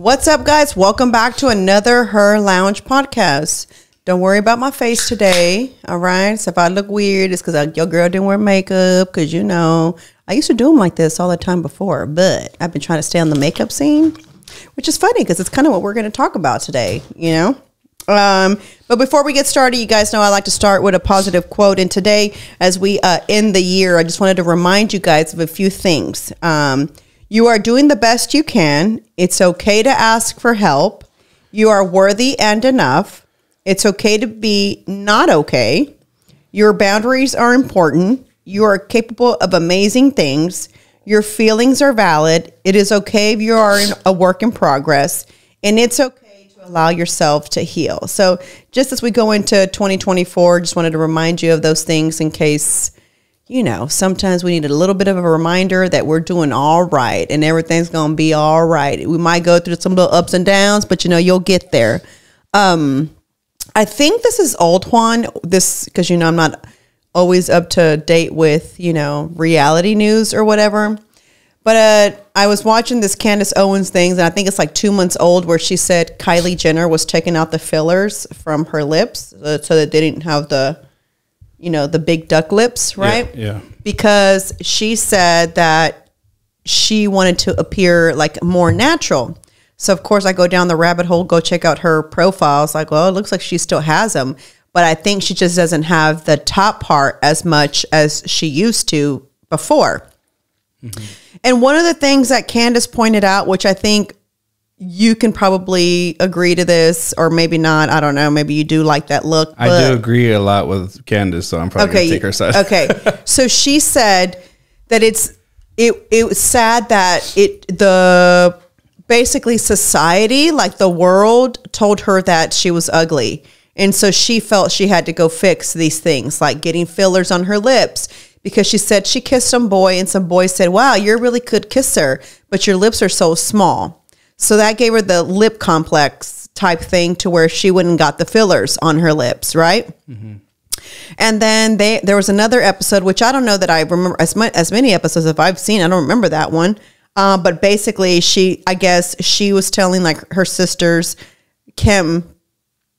What's up, guys? Welcome back to another Her Lounge podcast. Don't worry about my face today, all right? So if I look weird, it's because your girl didn't wear makeup, because, you know, I used to do them like this all the time before, but I've been trying to stay on the makeup scene, which is funny because it's kind of what we're going to talk about today, you know? But before we get started, you guys know I like to start with a positive quote. And today, as we end the year, I just wanted to remind you guys of a few things. You are doing the best you can. It's okay to ask for help. You are worthy and enough. It's okay to be not okay. Your boundaries are important. You are capable of amazing things. Your feelings are valid. It is okay if you are a work in progress. And it's okay to allow yourself to heal. So just as we go into 2024, just wanted to remind you of those things in case, you know, sometimes we need a little bit of a reminder that we're doing all right and everything's going to be all right. We might go through some little ups and downs, but, you know, you'll get there. I think this is old Juan, because, you know, I'm not always up to date with, you know, reality news or whatever. But I was watching this Candace Owens thing, and I think it's like 2 months old, where she said Kylie Jenner was taking out the fillers from her lips so that they didn't have the, you know, the big duck lips, right? Yeah. Because she said that she wanted to appear like more natural. So, of course, I go down the rabbit hole, go check out her profile. It's like, well, it looks like she still has them. But I think she just doesn't have the top part as much as she used to before. Mm-hmm. And one of the things that Candace pointed out, which I think you can probably agree to this, or maybe not. I don't know. Maybe you do like that look. I do agree a lot with Candace, so I'm probably going to take her side. Okay. So she said that it was sad that basically society, like the world, told her that she was ugly. And so she felt she had to go fix these things, like getting fillers on her lips, because she said she kissed some boy and some boy said, wow, you're a really good kisser, but your lips are so small. So that gave her the lip complex type thing to where she wouldn't got the fillers on her lips, right? Mm-hmm. And then there was another episode, which I don't know that I remember as many episodes as I've seen. I don't remember that one. But basically, I guess she was telling like her sisters, Kim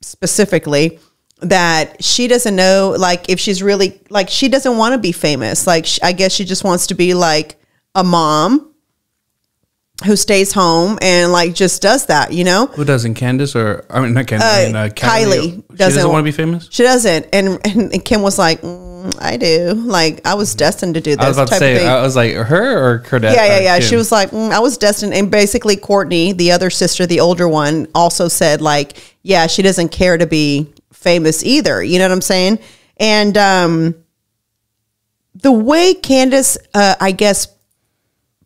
specifically, that she doesn't know, like, if she's really, like, she doesn't want to be famous. Like, I guess she just wants to be like a mom who stays home and like just does that, you know? Who doesn't? Candace, or I mean not Candace, Kylie doesn't want to be famous. She doesn't, and Kim was like, I do. Like, I was destined to do this. I was about to say, I was like, her or Kardashian? Yeah. She was like, I was destined, and basically Courtney, the other sister, the older one, also said like, yeah, she doesn't care to be famous either. You know what I'm saying? And the way Candace, I guess,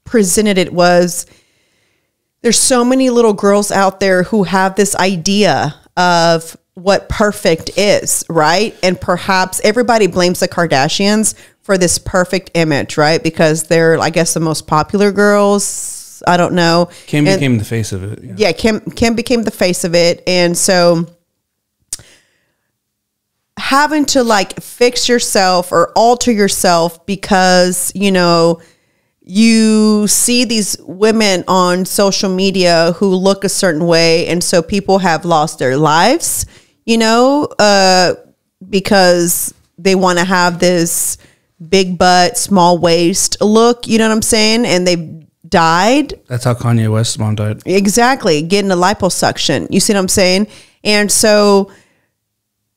presented it was, there's so many little girls out there who have this idea of what perfect is, right? And perhaps everybody blames the Kardashians for this perfect image, right? Because they're, I guess, the most popular girls. I don't know. Kim became the face of it. Yeah, Kim became the face of it. And so having to like fix yourself or alter yourself because, you know, you see these women on social media who look a certain way. And so people have lost their lives, you know, because they want to have this big butt, small waist look, you know what I'm saying? And they've died. That's how Kanye West's mom died. Exactly. Getting a liposuction. You see what I'm saying? And so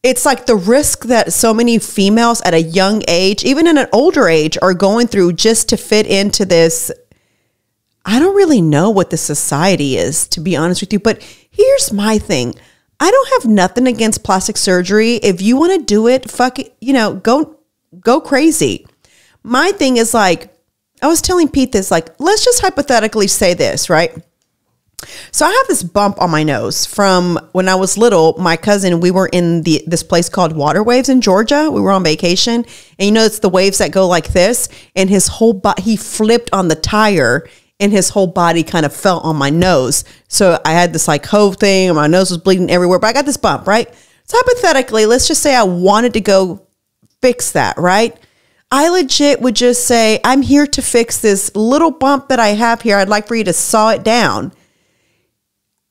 it's like the risk that so many females at a young age, even in an older age, are going through just to fit into this. I don't really know what the society is, to be honest with you. But here's my thing. I don't have nothing against plastic surgery. If you want to do it, fuck it, you know, go crazy. My thing is like, I was telling Pete this, like, let's just hypothetically say this, right? So I have this bump on my nose from when I was little. My cousin, we were in this place called Water Waves in Georgia. We were on vacation, and you know, it's the waves that go like this, and his whole body, he flipped on the tire and his whole body kind of fell on my nose. So I had this like hove thing and my nose was bleeding everywhere, but I got this bump, right? So hypothetically, let's just say I wanted to go fix that, right? I legit would just say, I'm here to fix this little bump that I have here. I'd like for you to saw it down.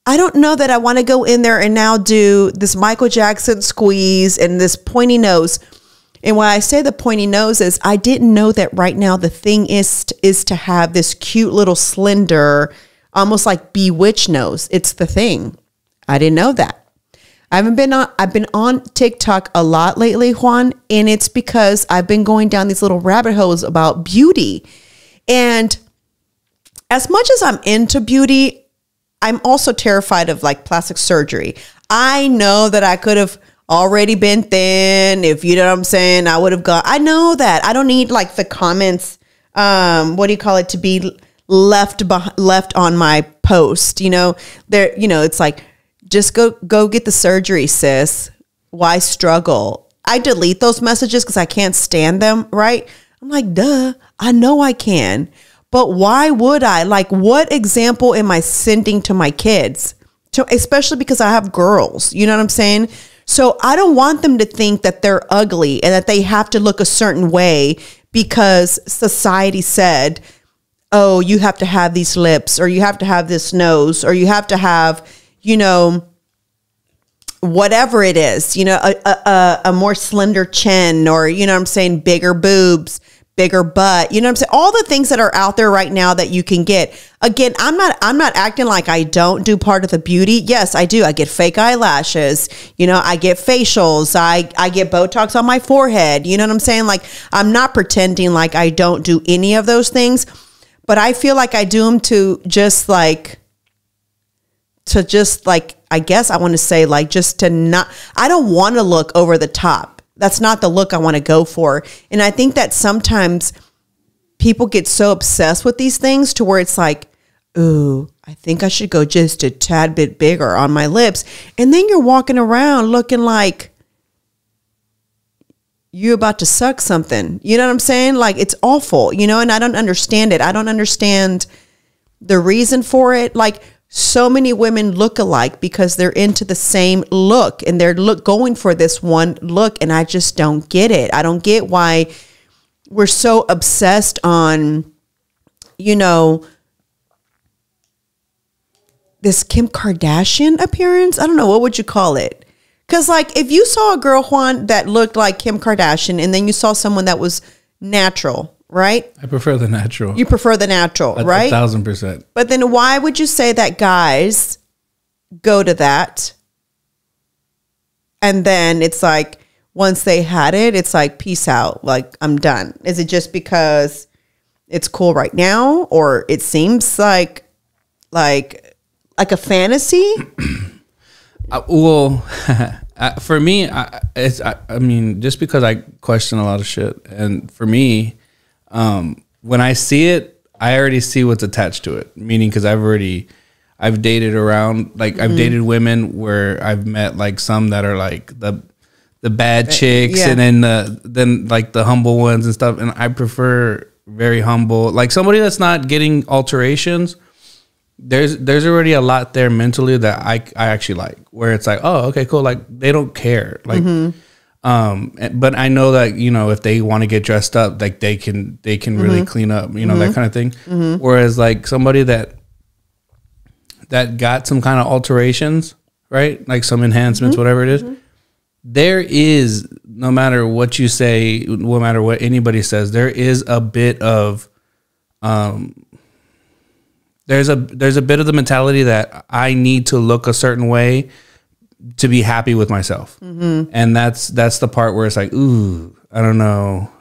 I don't know that I want to go in there and now do this Michael Jackson squeeze and this pointy nose. And why I say the pointy nose is I didn't know that right now the thing is to have this cute little slender, almost like bewitched nose. It's the thing. I didn't know that. I've been on TikTok a lot lately, Juan, and it's because I've been going down these little rabbit holes about beauty. And as much as I'm into beauty, I'm also terrified of like plastic surgery. I know that I could have already been thin. If you know what I'm saying, I would have gone. I know that. I don't need like the comments, what do you call it, to be left on my post. You know, there, you know, it's like, just go get the surgery, sis. Why struggle? I delete those messages because I can't stand them, right? I'm like, duh, I know I can. But why would I? Like, what example am I sending to my kids? Especially because I have girls, you know what I'm saying? So I don't want them to think that they're ugly and that they have to look a certain way because society said, oh, you have to have these lips, or you have to have this nose, or you have to have, you know, whatever it is, you know, a more slender chin, or, you know what I'm saying, bigger boobs, bigger butt, you know what I'm saying? All the things that are out there right now that you can get. Again, I'm not acting like I don't do part of the beauty. Yes, I do. I get fake eyelashes. You know, I get facials. I get Botox on my forehead. You know what I'm saying? Like, I'm not pretending like I don't do any of those things, but I feel like I do them to just like, I guess I want to say like, just to not, I don't want to look over the top. That's not the look I want to go for. And I think that sometimes people get so obsessed with these things to where it's like, ooh, I think I should go just a tad bit bigger on my lips. And then you're walking around looking like you're about to suck something. You know what I'm saying? Like, it's awful, you know, and I don't understand it. I don't understand the reason for it. Like, so many women look alike because they're into the same look and they're going for this one look. And I just don't get it. I don't get why we're so obsessed on, you know, this Kim Kardashian appearance. I don't know. What would you call it? Because like, if you saw a girl, Juan, that looked like Kim Kardashian and then you saw someone that was natural, right? I prefer the natural. You prefer the natural, right? 1,000%. But then why would you say that guys go to that? And then it's like, once they had it, it's like, peace out. Like, I'm done. Is it just because it's cool right now? Or it seems like a fantasy? Well, for me, I mean, just because I question a lot of shit. And for me, when I see it, I already see what's attached to it. Meaning, because I've dated around, like I've dated women where I've met like some that are like the bad chicks, and then like the humble ones and stuff. And I prefer very humble, like somebody that's not getting alterations. There's already a lot there mentally that I actually like, where it's like, oh, okay, cool. Like, they don't care. Like, but I know that, you know, if they want to get dressed up, like they can really clean up, you know, that kind of thing. Whereas like somebody that got some kind of alterations, right? Like some enhancements, whatever it is, there is, no matter what you say, no matter what anybody says, there is a bit of, there's a bit of the mentality that I need to look a certain way to be happy with myself. And that's the part where it's like, ooh, I don't know.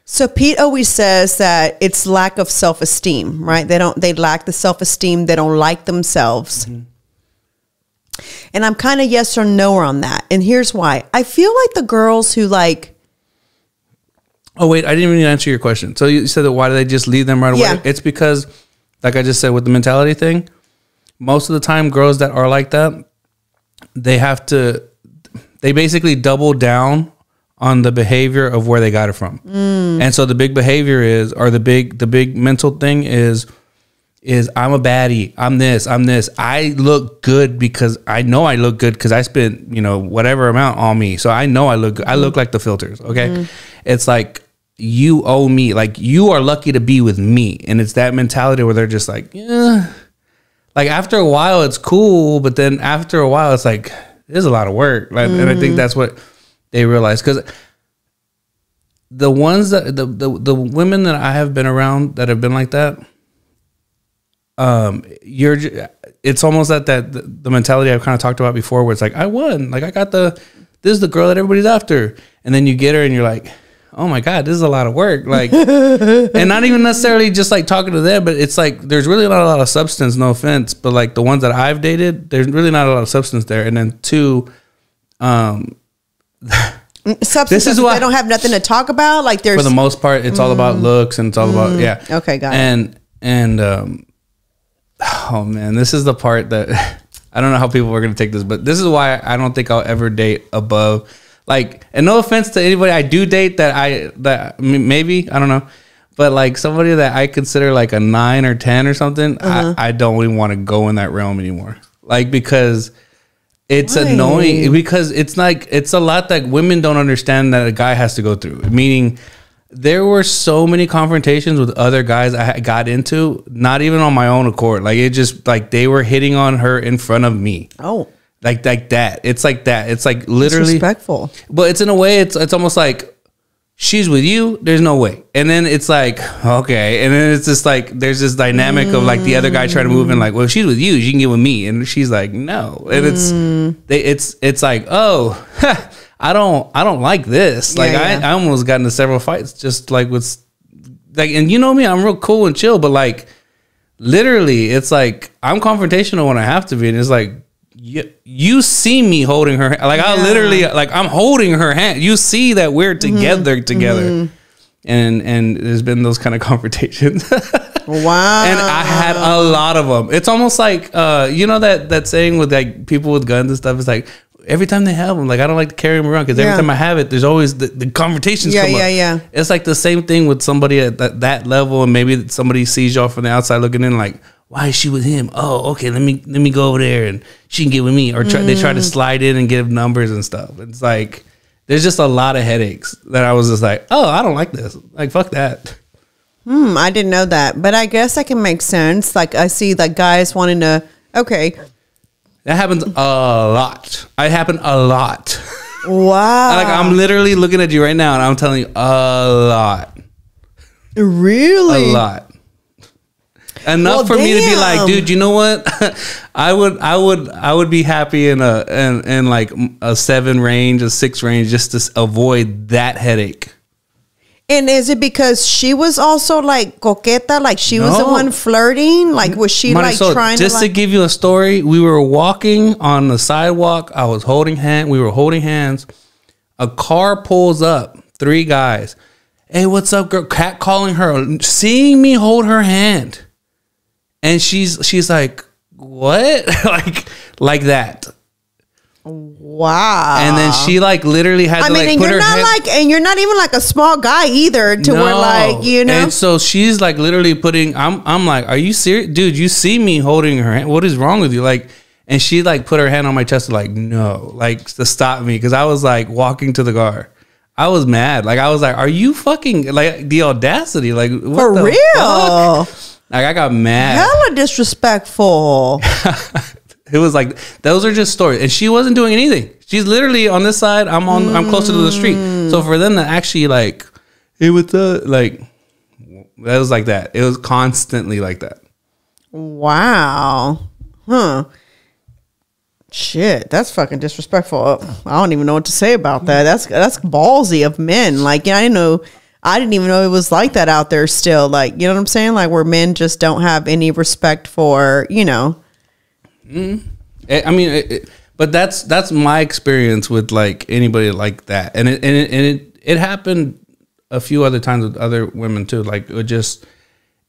So Pete always says that it's lack of self-esteem, right? They lack the self-esteem. They don't like themselves. And I'm kind of yes or no on that. And here's why. I feel like the girls who like, oh wait, I didn't even answer your question. So you said that why do they just leave them right away? Yeah. It's because, like I just said with the mentality thing, most of the time girls that are like that, they basically double down on the behavior of where they got it from. And so the big behavior is, or the big mental thing is I'm a baddie. I'm this. I look good because I know I look good because I spent, you know, whatever amount on me. So I know I look good. I look like the filters. Okay. It's like, you owe me, like you are lucky to be with me. And it's that mentality where they're just like, yeah, like after a while it's cool, but then after a while it's like there's a lot of work. Like, and I think that's what they realize, because the ones that the women that I have been around that have been like that, it's almost that the mentality I've kind of talked about before, where it's like, I won, like I got this is the girl that everybody's after, and then you get her and you're like, oh my God, this is a lot of work. Like, and not even necessarily just like talking to them, but it's like, there's really not a lot of substance, no offense, but like the ones that I've dated, there's really not a lot of substance there. And then two, substance, this is why they don't have nothing to talk about. Like, there's, for the most part, it's all about looks, and it's all about, yeah. Okay, got it. And oh man, this is the part that I don't know how people are going to take this, but this is why I don't think I'll ever date above, like, and no offense to anybody I do date that maybe, I don't know, but like somebody that I consider like a 9 or 10 or something, I don't even want to go in that realm anymore. Like, because it's annoying, because it's like, it's a lot that women don't understand that a guy has to go through. Meaning, there were so many confrontations with other guys I got into, not even on my own accord. Like, it just, like, they were hitting on her in front of me. Oh. Like that. It's like that. It's like literally disrespectful. But it's in a way, it's almost like, she's with you, there's no way. And then it's like, okay. And then it's just like, there's this dynamic of like the other guy trying to move in, like, well, if she's with you, she can get with me. And she's like, no. And it's like, oh, I don't like this. Like, I almost got into several fights just like with, like, and you know me, I'm real cool and chill, but like, literally, it's like, I'm confrontational when I have to be. And it's like, you see me holding her, like, I literally, like, I'm holding her hand. You see that we're together. And there's been those kind of confrontations. Wow. And I had a lot of them. It's almost like, you know, that saying with like people with guns and stuff, it's like, every time they have them, like, I don't like to carry them around, because every time I have it, there's always the confrontations come up. Yeah. It's like the same thing with somebody at that level, and maybe somebody sees y'all from the outside looking in, like, why is she with him? Oh, okay, let me go over there and she can get with me. Or they try to slide in and give numbers and stuff. It's like, there's just a lot of headaches that I was just like, oh, I don't like this. Like, fuck that. I didn't know that, but I guess that can make sense. Like, I see like guys wanting to, okay. That happens a lot. It happened a lot. Wow. Like, I'm literally looking at you right now and I'm telling you a lot. Really? A lot. Enough for me to be like, dude, you know what? I would be happy in like a 7 range, a 6 range, just to avoid that headache. And is it because she was also like coqueta, like she was the one flirting? Like, was she like trying to? Just to give you a story, we were walking on the sidewalk. I was holding hand. We were holding hands. A car pulls up. 3 guys. Hey, what's up, girl? Cat calling her, seeing me hold her hand. And she's like, what? like that. Wow. And then she like literally had to like put her head. And you're not even like a small guy either to where like, you know. And so she's like literally putting, I'm like, are you serious? Dude, you see me holding her hand. What is wrong with you? Like, and she like put her hand on my chest like, no, like to stop me. Cause I was like walking to the car. I was mad. Like, I was like, are you fucking, like, the audacity? Like, what for the real? Fuck? Like, I got mad. Hella disrespectful. It was like, those are just stories. And she wasn't doing anything. She's literally on this side. I'm closer to the street. So for them to actually like, hey, what's up? Like, that was like that. It was constantly like that. Wow. Huh. Shit, that's fucking disrespectful. I don't even know what to say about that. That's ballsy of men. Like, I didn't even know it was like that out there still. Like, you know what I'm saying? Like, where men just don't have any respect for, you know. I mean, but that's my experience with like anybody like that, and it happened a few other times with other women too. Like, it just,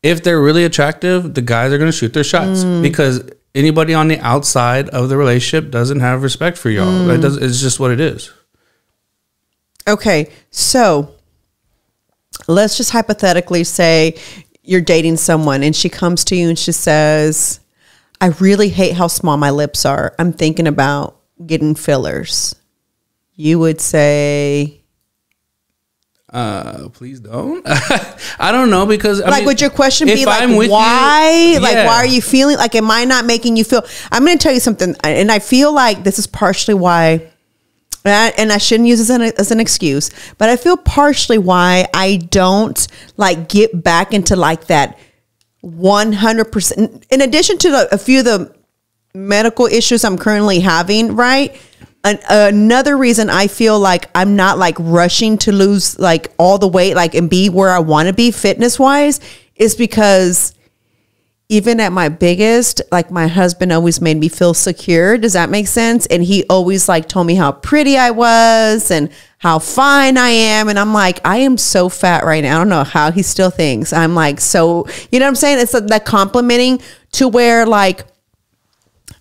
if they're really attractive, the guys are gonna shoot their shots because anybody on the outside of the relationship doesn't have respect for y'all. It's just what it is. Okay, so let's just hypothetically say you're dating someone and she comes to you and she says, I really hate how small my lips are. I'm thinking about getting fillers. You would say, Please don't. I don't know, because I mean, would your question if be like, I'm with why? you, Like, yeah. why are you feeling like, am I not making you feel? I'm going to tell you something, and I feel like this is partially why, and I shouldn't use this as an excuse, but I feel partially why I don't like get back into like that 100%. In addition to a few of the medical issues I'm currently having, right? Another reason I feel like I'm not like rushing to lose like all the weight, like, and be where I want to be fitness wise, is because even at my biggest, like, my husband always made me feel secure. Does that make sense? And he always like told me how pretty I was and how fine I am. And I'm like, I am so fat right now. I don't know how he still thinks I'm like, so, you know what I'm saying? It's that complimenting to where like,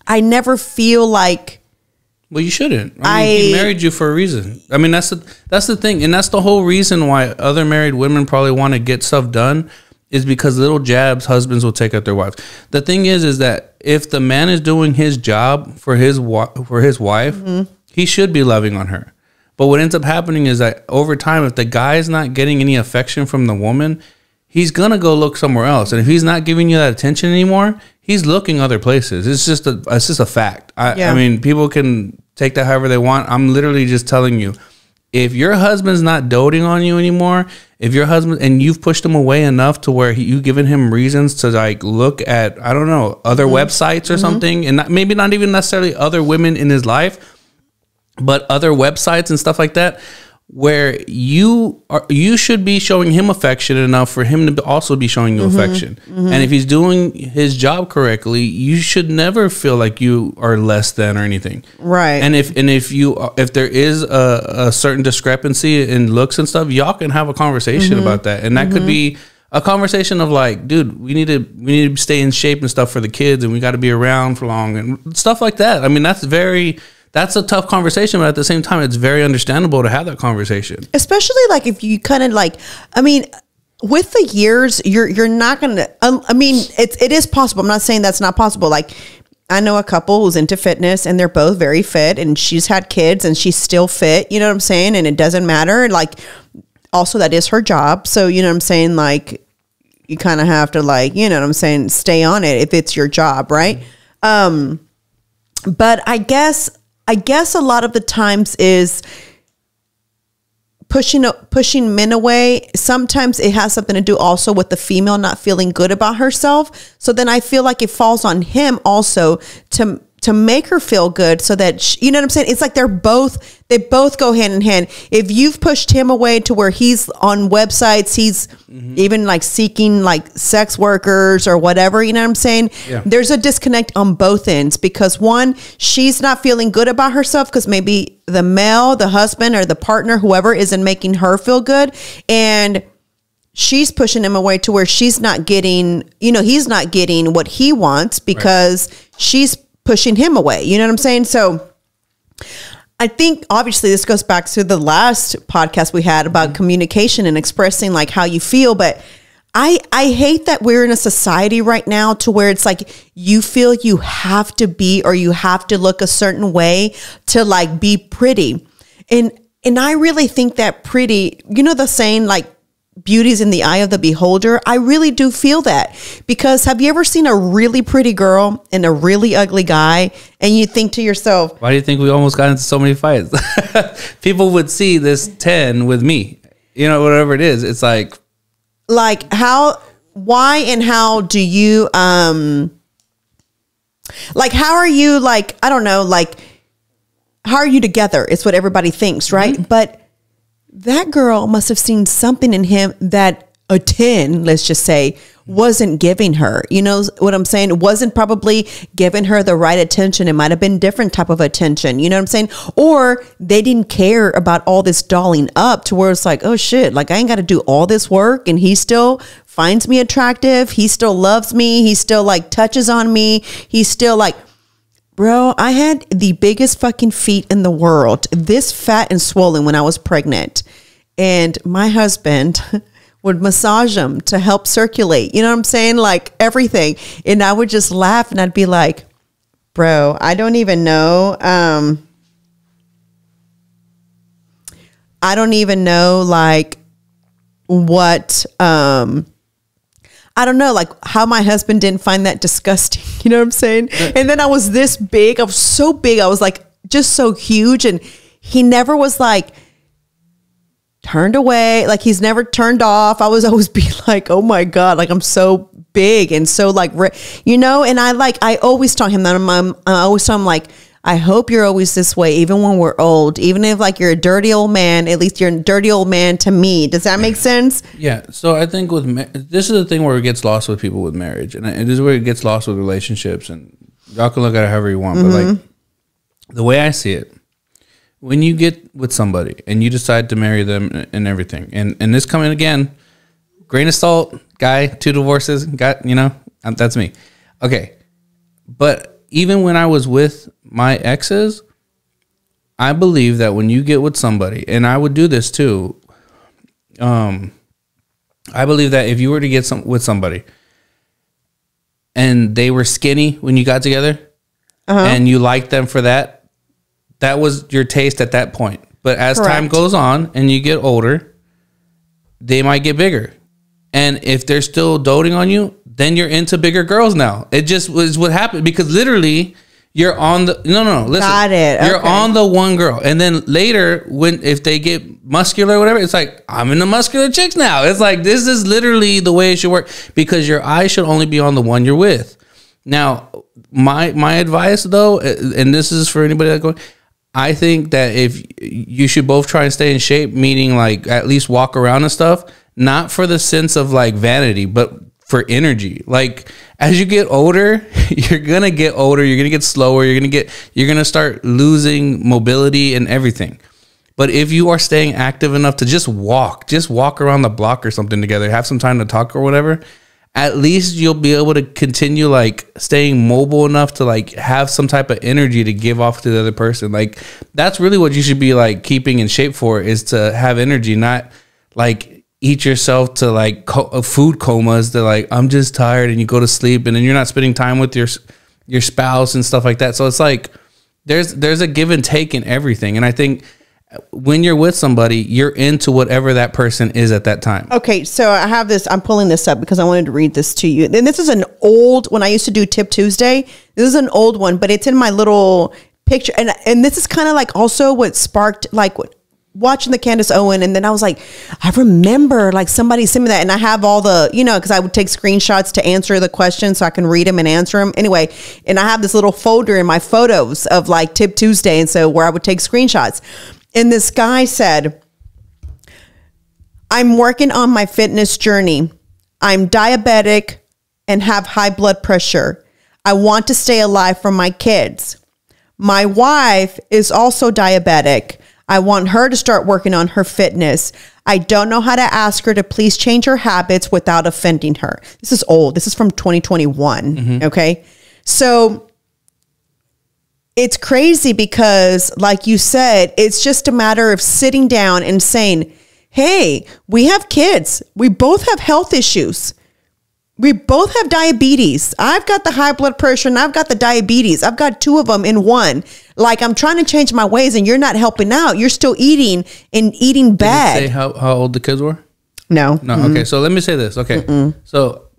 I never feel like, well, you shouldn't. I mean, he married you for a reason. I mean, that's the thing, and that's the whole reason why other married women probably want to get stuff done, is because little jabs husbands will take at their wives. The thing is that if the man is doing his job for his wife, mm-hmm. he should be loving on her. But what ends up happening is that over time, if the guy is not getting any affection from the woman, he's gonna go look somewhere else. And if he's not giving you that attention anymore, he's looking other places. It's just a fact. I mean, people can take that however they want. I'm literally just telling you, if your husband's not doting on you anymore, if your husband, and you've pushed him away enough to where you've given him reasons to like look at, I don't know, other mm-hmm. websites or mm-hmm. something, and maybe not even necessarily other women in his life, but other websites and stuff like that, where you should be showing him affection enough for him to also be showing you mm-hmm, affection. Mm-hmm. And if he's doing his job correctly, you should never feel like you are less than or anything. Right. And if there is a certain discrepancy in looks and stuff, y'all can have a conversation mm-hmm, about that. And that mm-hmm. could be a conversation of like, dude, we need to stay in shape and stuff for the kids, and we got to be around for long and stuff like that. I mean, that's a tough conversation, but at the same time, it's very understandable to have that conversation. Especially like if you kind of like, I mean, with the years, you're not going to, I mean, it is possible. I'm not saying that's not possible. Like, I know a couple who's into fitness and they're both very fit, and she's had kids and she's still fit. You know what I'm saying? And it doesn't matter. Like, also that is her job. So, you know what I'm saying? Like, you kind of have to like, you know what I'm saying? Stay on it if it's your job. Right. But I guess a lot of the times is pushing men away. Sometimes it has something to do also with the female not feeling good about herself. So then I feel like it falls on him also to make her feel good, so that you know what I'm saying? It's like they both go hand in hand. If you've pushed him away to where he's on websites, he's mm-hmm. even like seeking like sex workers or whatever, you know what I'm saying? Yeah. There's a disconnect on both ends, because one, she's not feeling good about herself because maybe the male, the husband or the partner, whoever, isn't making her feel good. And she's pushing him away to where she's not getting, you know, he's not getting what he wants because she's pushing him away. You know what I'm saying? So I think obviously this goes back to the last podcast we had about communication and expressing like how you feel. But I hate that we're in a society right now to where it's like you feel you have to be, or you have to look a certain way to like be pretty. And I really think that pretty, you know, the saying like, beauty's in the eye of the beholder. I really do feel that, because have you ever seen a really pretty girl and a really ugly guy, and you think to yourself, why do you think we almost got into so many fights? People would see this 10 with me, you know, whatever it is. It's like why and how do you, like, how are you, like, I don't know, like, how are you together? It's what everybody thinks, right? Mm-hmm. But that girl must have seen something in him that a 10, let's just say, wasn't giving her. You know what I'm saying? It wasn't probably giving her the right attention. It might have been different type of attention. You know what I'm saying? Or they didn't care about all this dolling up to where it's like, oh shit, like I ain't got to do all this work and he still finds me attractive. He still loves me. He still like touches on me. He's still like, bro, I had the biggest fucking feet in the world, this fat and swollen, when I was pregnant. And my husband would massage them to help circulate. You know what I'm saying? Like everything. And I would just laugh and I'd be like, bro, I don't even know. I don't even know like what, I don't know, like how my husband didn't find that disgusting. You know what I'm saying? And then I was this big. I was so big. I was like just so huge. And he never was like turned away. Like he's never turned off. I was always be like, oh my God, like I'm so big and so like, you know, and I always tell him that I always tell him like, I hope you're always this way, even when we're old, even if like you're a dirty old man, at least you're a dirty old man to me. Does that make sense? Yeah. So I think this is the thing where it gets lost with people with marriage, and it is where it gets lost with relationships, and y'all can look at it however you want. But like the way I see it, when you get with somebody and you decide to marry them and everything, and this coming again, grain of salt, guy, 2 divorces, got, you know, that's me. Okay. But even when I was with my exes, I believe that when you get with somebody, and I would do this too, I believe that if you were to get with somebody and they were skinny when you got together and you liked them for that, that was your taste at that point. But as time goes on and you get older, they might get bigger. And if they're still doting on you, then you're into bigger girls now. It just was what happened, because literally you're on the listen. Got it. Okay. You're on the one girl, and then later if they get muscular or whatever, it's like I'm into muscular chicks now. It's like this is literally the way it should work, because your eyes should only be on the one you're with. Now, my advice though, and this is for anybody that's going, I think that if you should both try and stay in shape, meaning like at least walk around and stuff, not for the sense of like vanity, but for energy. Like as you get older, you're gonna get older, you're gonna get slower, you're gonna start losing mobility and everything. But if you are staying active enough to just walk around the block or something together, have some time to talk or whatever, at least you'll be able to continue like staying mobile enough to like have some type of energy to give off to the other person. Like that's really what you should be like keeping in shape for, is to have energy, not like eat yourself to like food comas that like I'm just tired and you go to sleep and then you're not spending time with your spouse and stuff like that. So it's like there's a give and take in everything. And I think when you're with somebody, you're into whatever that person is at that time. Okay, so I have this, I'm pulling this up because I wanted to read this to you. And this is an old, when I used to do Tip Tuesday, this is an old one, but it's in my little picture. And this is kind of like also what sparked like what, watching the Candace Owen, and then I was like, I remember like somebody sent me that, and I have all the, you know, because I would take screenshots to answer the questions so I can read them and answer them anyway. And I have this little folder in my photos of like Tip Tuesday, and so where I would take screenshots. And this guy said, I'm working on my fitness journey. I'm diabetic and have high blood pressure. I want to stay alive for my kids. My wife is also diabetic. I want her to start working on her fitness. I don't know how to ask her to please change her habits without offending her. This is old. This is from 2021. Mm-hmm. Okay. So it's crazy because, like you said, it's just a matter of sitting down and saying, hey, we have kids. We both have health issues. We both have diabetes. I've got the high blood pressure and I've got the diabetes. I've got 2 of them in one. Like, I'm trying to change my ways and you're not helping out. You're still eating and eating bad. Did it say how old the kids were? No. Mm-hmm. Okay. So let me say this. Okay. Mm-mm. So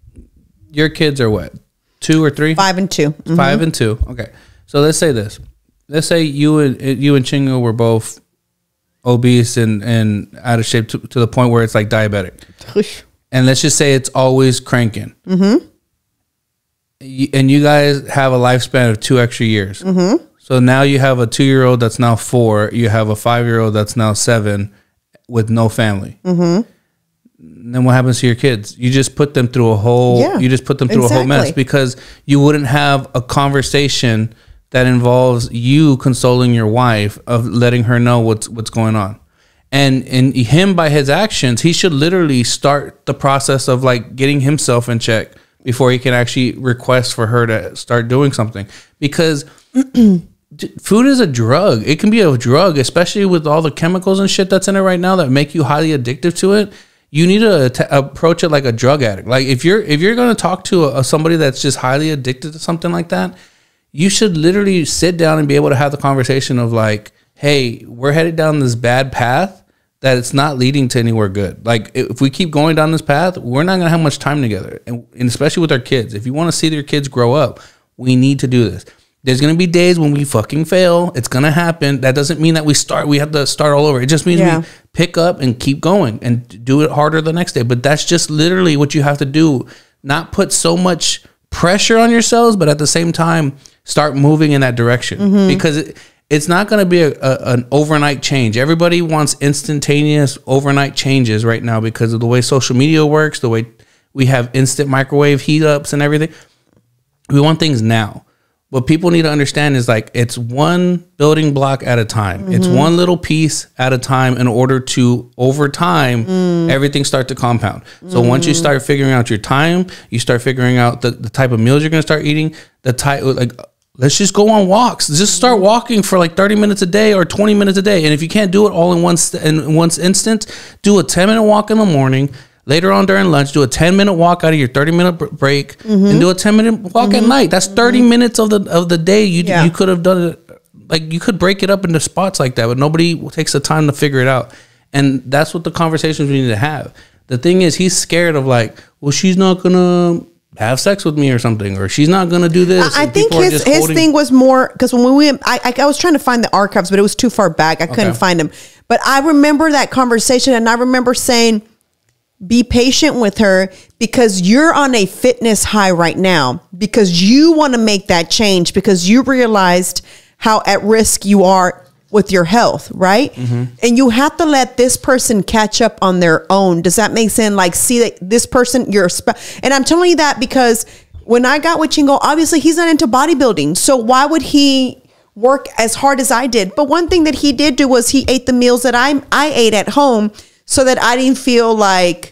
your kids are what? 2 or 3? 5 and 2. Mm-hmm. 5 and 2. Okay. So let's say this. Let's say you and Chingo were both obese and out of shape to the point where it's like diabetic. And let's just say it's always cranking. Mm-hmm. And you guys have a lifespan of 2 extra years. Mm-hmm. So now you have a 2-year-old that's now 4. You have a 5-year-old that's now 7 with no family. Mm-hmm. And then what happens to your kids? You just put them through a whole. Yeah, you just put them through a whole mess, because you wouldn't have a conversation that involves you consoling your wife, of letting her know what's going on. And him, by his actions, he should literally start the process of like getting himself in check before he can actually request for her to start doing something. Because food is a drug. It can be a drug, especially with all the chemicals and shit that's in it right now that make you highly addictive to it. You need to approach it like a drug addict. Like if you're going to talk to somebody that's just highly addicted to something like that, you should literally sit down and be able to have the conversation of like, hey, we're headed down this bad path that it's not leading to anywhere good. Like if we keep going down this path, we're not gonna have much time together, and especially with our kids. If you want to see their kids grow up, we need to do this. There's gonna be days when we fucking fail. It's gonna happen. That doesn't mean that we have to start all over. It just means we pick up and keep going and do it harder the next day. But that's just literally what you have to do. Not put so much pressure on yourselves, but at the same time, start moving in that direction, because it's not going to be an overnight change. Everybody wants instantaneous overnight changes right now because of the way social media works, the way we have instant microwave heat ups and everything. We want things now. What people need to understand is like it's one building block at a time. It's one little piece at a time in order to, over time, everything start to compound. So once you start figuring out your time, you start figuring out the type of meals you're going to start eating, the type, like, let's just go on walks. Just start walking for like 30 minutes a day or 20 minutes a day. And if you can't do it all in one instant, do a 10-minute walk in the morning. Later on during lunch, do a 10-minute walk out of your 30-minute break, and do a 10-minute walk at night. That's 30 minutes of the day. You could have done it. Like you could break it up into spots like that, but nobody takes the time to figure it out. And that's what the conversations we need to have. The thing is, he's scared of like, well, she's not gonna have sex with me or something, or she's not gonna do this. I think his thing was more because when I was trying to find the archives, but it was too far back. I couldn't find them. But I remember that conversation, and I remember saying, be patient with her because you're on a fitness high right now, because you want to make that change, because you realized how at risk you are with your health, right? And you have to let this person catch up on their own. Does that make sense? Like, see that this person, and I'm telling you that because when I got with Chingo, obviously he's not into bodybuilding. So why would he work as hard as I did? But one thing that he did do was he ate the meals that I ate at home so that I didn't feel like,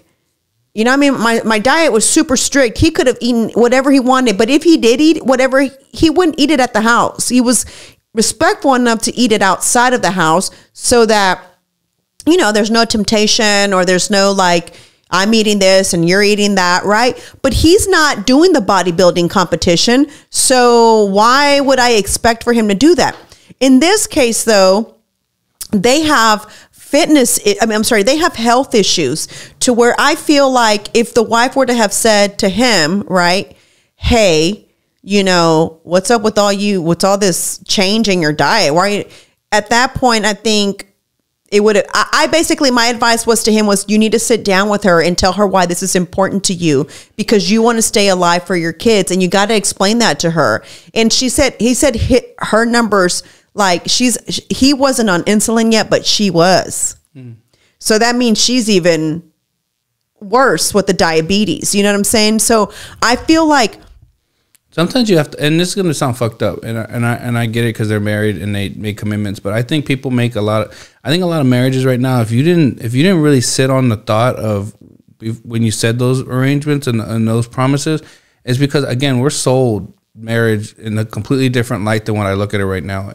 you know what I mean? My diet was super strict. He could have eaten whatever he wanted, but if he did eat whatever, he wouldn't eat it at the house. He was respectful enough to eat it outside of the house so that, you know, there's no temptation or there's no like, I'm eating this and you're eating that, right? But he's not doing the bodybuilding competition. So why would I expect for him to do that? In this case, though, they have they have health issues to where I feel like if the wife were to have said to him, right, hey, you know, what's up with all this change in your diet? Why are you, at that point, I think it would have, I basically, my advice was to him was you need to sit down with her and tell her why this is important to you, because you want to stay alive for your kids and you got to explain that to her. And he said her numbers, like he wasn't on insulin yet, but she was. So that means she's even worse with the diabetes. You know what I'm saying? So I feel like sometimes you have to, and this is going to sound fucked up, and I get it because they're married and they make commitments. But I think people make a lot of marriages right now. If you didn't really sit on the thought of when you said those arrangements and those promises, it's because again we're sold marriage in a completely different light than when I look at it right now.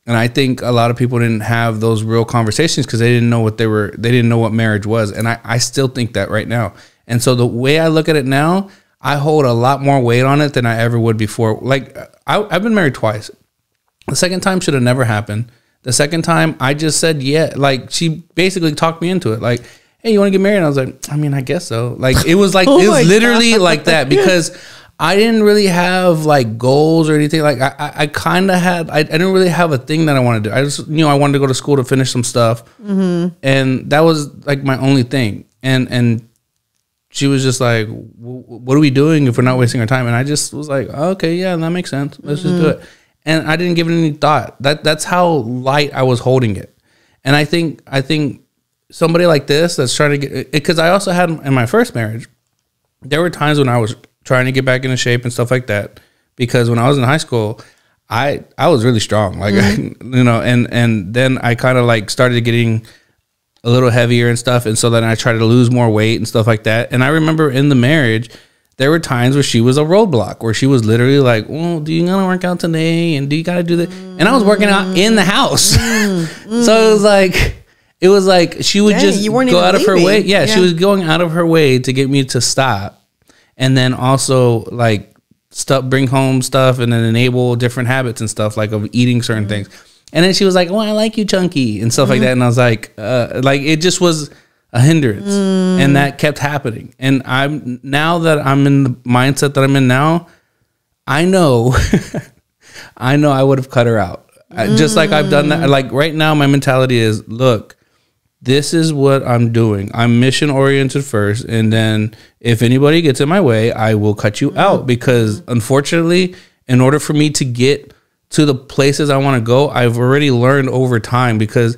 And I think a lot of people didn't have those real conversations because they didn't know what marriage was. And I still think that right now. And so the way I look at it now, I hold a lot more weight on it than I ever would before. Like I've been married twice. The second time should have never happened. The second time I just said, yeah, like she basically talked me into it. Like, hey, you want to get married? And I was like, I mean, I guess so. Like it was like, it was literally like that because I didn't really have like goals or anything. Like I kind of had, I didn't really have a thing that I wanted to do. I just, you know, I wanted to go to school to finish some stuff. And that was like my only thing. And she was just like, what are we doing if we're not wasting our time? And I just was like, oh, okay, yeah, that makes sense. Let's just do it. And I didn't give it any thought. That's how light I was holding it. And I think somebody like this that's trying to get, because I also had in my first marriage, there were times when I was trying to get back into shape and stuff like that, because when I was in high school, I was really strong, like you know, and then I kind of like started getting a little heavier and stuff, and so then I tried to lose more weight and stuff like that. And I remember in the marriage, there were times where she was a roadblock, where she was literally like, well, do you gotta work out today, and do you gotta do that? And I was working out in the house. So it was like she would just go out of her way. Yeah, she was going out of her way to get me to stop. And then also like bring home stuff and then enable different habits and stuff like of eating certain things. And then she was like, well, I like you chunky and stuff like that. And I was like it just was a hindrance. And that kept happening. And now that I'm in the mindset that I'm in now, I know, I know I would have cut her out. Just like I've done that. Like right now, my mentality is, look, this is what I'm doing. I'm mission oriented first. And then if anybody gets in my way, I will cut you out. Because unfortunately, in order for me to get to the places I want to go, I've already learned over time. Because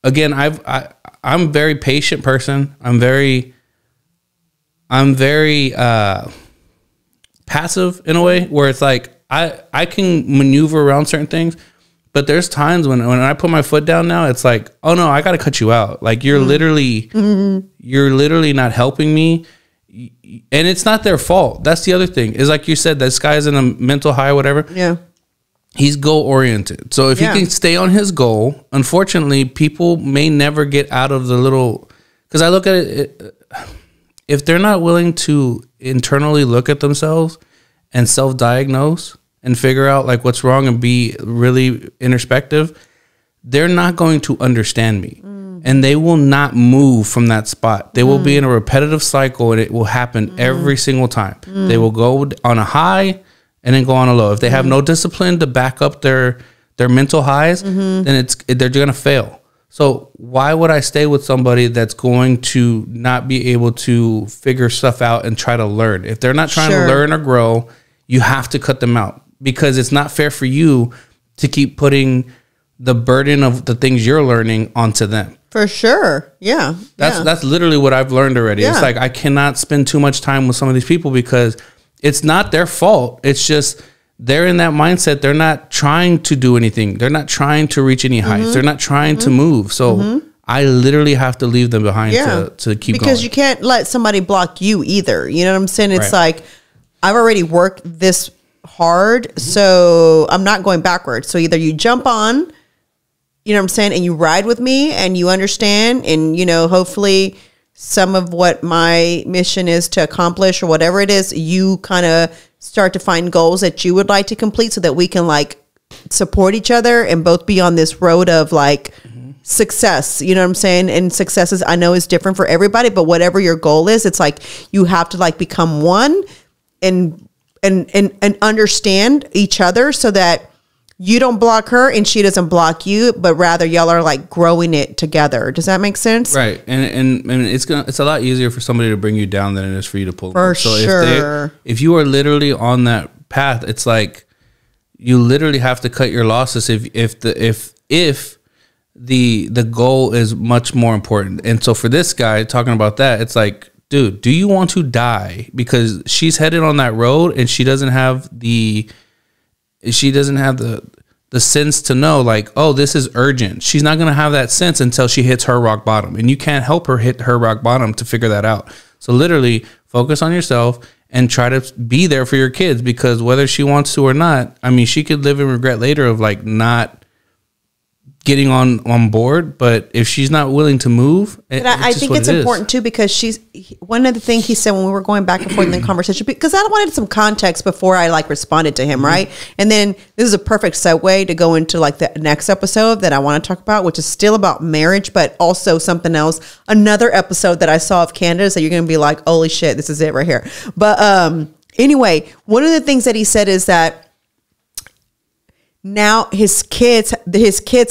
again, I'm a very patient person. I'm very passive in a way where it's like I can maneuver around certain things. But there's times when I put my foot down now, it's like, oh no, I got to cut you out. Like you're literally not helping me. And it's not their fault. That's the other thing is like you said, this guy's in a mental high, whatever. Yeah. He's goal oriented. So if he can stay on his goal, unfortunately, people may never get out of the little, because I look at it, if they're not willing to internally look at themselves and self-diagnose, and figure out like what's wrong and be really introspective, they're not going to understand me. And they will not move from that spot. They will be in a repetitive cycle and it will happen every single time. They will go on a high and then go on a low. If they have no discipline to back up their mental highs, then they're going to fail. So why would I stay with somebody that's going to not be able to figure stuff out and try to learn? If they're not trying to learn or grow, you have to cut them out. Because it's not fair for you to keep putting the burden of the things you're learning onto them. For sure. Yeah. That's literally what I've learned already. It's like I cannot spend too much time with some of these people because it's not their fault. It's just they're in that mindset. They're not trying to do anything. They're not trying to reach any heights. They're not trying to move. So I literally have to leave them behind to keep going. Because you can't let somebody block you either. You know what I'm saying? It's like I've already worked this hard, so I'm not going backwards. So either you jump on, you know what I'm saying, and you ride with me and you understand, and you know, hopefully some of what my mission is to accomplish or whatever it is, you kind of start to find goals that you would like to complete so that we can like support each other and both be on this road of like success. You know what I'm saying? And success is, I know, is different for everybody, but whatever your goal is, it's like you have to like become one and understand each other so that you don't block her and she doesn't block you, but rather y'all are like growing it together. Does that make sense? Right. And it's a lot easier for somebody to bring you down than it is for you to pull for them. So sure. If you are literally on that path, it's like you literally have to cut your losses if the goal is much more important. And so for this guy talking about that, it's like, dude, do you want to die? Because she's headed on that road and she doesn't have the sense to know like, oh, this is urgent. She's not going to have that sense until she hits her rock bottom. And you can't help her hit her rock bottom to figure that out. So literally focus on yourself and try to be there for your kids, because whether she wants to or not, I mean, she could live in regret later of like not getting on board, but if she's not willing to move, I think it's important too, because she's one of the things he said when we were going back and forth in the conversation, because I wanted some context before I like responded to him, right? And then this is a perfect segue to go into like the next episode that I want to talk about, which is still about marriage, but also something else, another episode that I saw of Candace that you're going to be like, holy shit, this is it right here. But anyway, one of the things that he said is that now his kids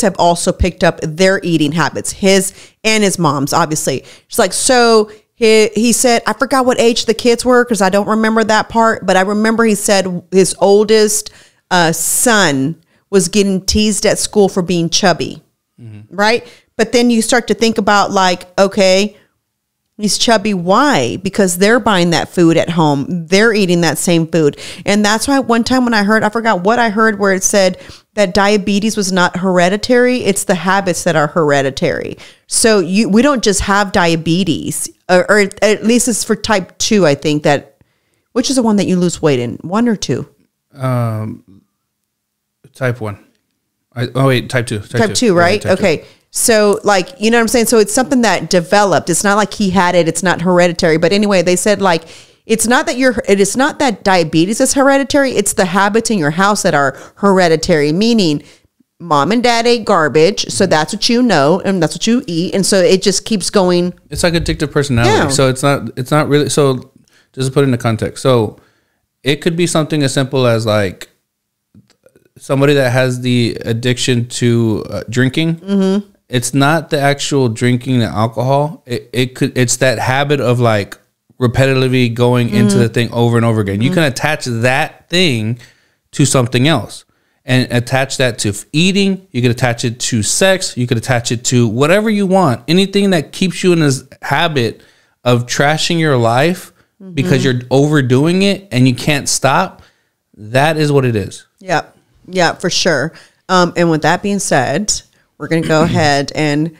have also picked up their eating habits, his and his mom's, obviously. It's like, so he said, I forgot what age the kids were because I don't remember that part, but I remember he said his oldest son was getting teased at school for being chubby, right? But then you start to think about like, okay, he's chubby. Why? Because they're buying that food at home. They're eating that same food. And that's why one time when I forgot what I heard, where it said that diabetes was not hereditary. It's the habits that are hereditary. So we don't just have diabetes, or at least it's for type 2, I think which is the one that you lose weight in, 1 or 2? Type 1. Type 2. Type 2, right? Type okay. 2. So like, you know what I'm saying? So it's something that developed. It's not like he had it. It's not hereditary. But anyway, they said like, it is not that diabetes is hereditary. It's the habits in your house that are hereditary, meaning mom and dad ate garbage, so that's what you know, and that's what you eat, and so it just keeps going. It's like addictive personality. Yeah. So it's not really. So just to put it into context, so it could be something as simple as like somebody that has the addiction to drinking. Mm-hmm. It's not the actual drinking the alcohol. It's that habit of like repetitively going into the thing over and over again. You can attach that thing to something else and attach that to eating. You could attach it to sex. You could attach it to whatever you want. Anything that keeps you in this habit of trashing your life because you're overdoing it and you can't stop. That is what it is. Yep. Yeah, for sure. And with that being said, we're going to go ahead and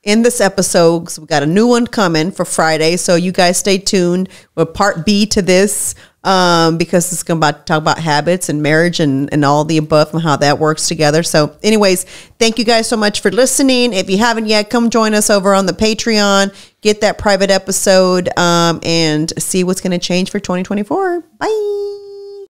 end this episode because we got a new one coming for Friday. So you guys stay tuned with part B to this because it's going to talk about habits and marriage and all the above and how that works together. So anyways, thank you guys so much for listening. If you haven't yet, come join us over on the Patreon, get that private episode and see what's going to change for 2024. Bye.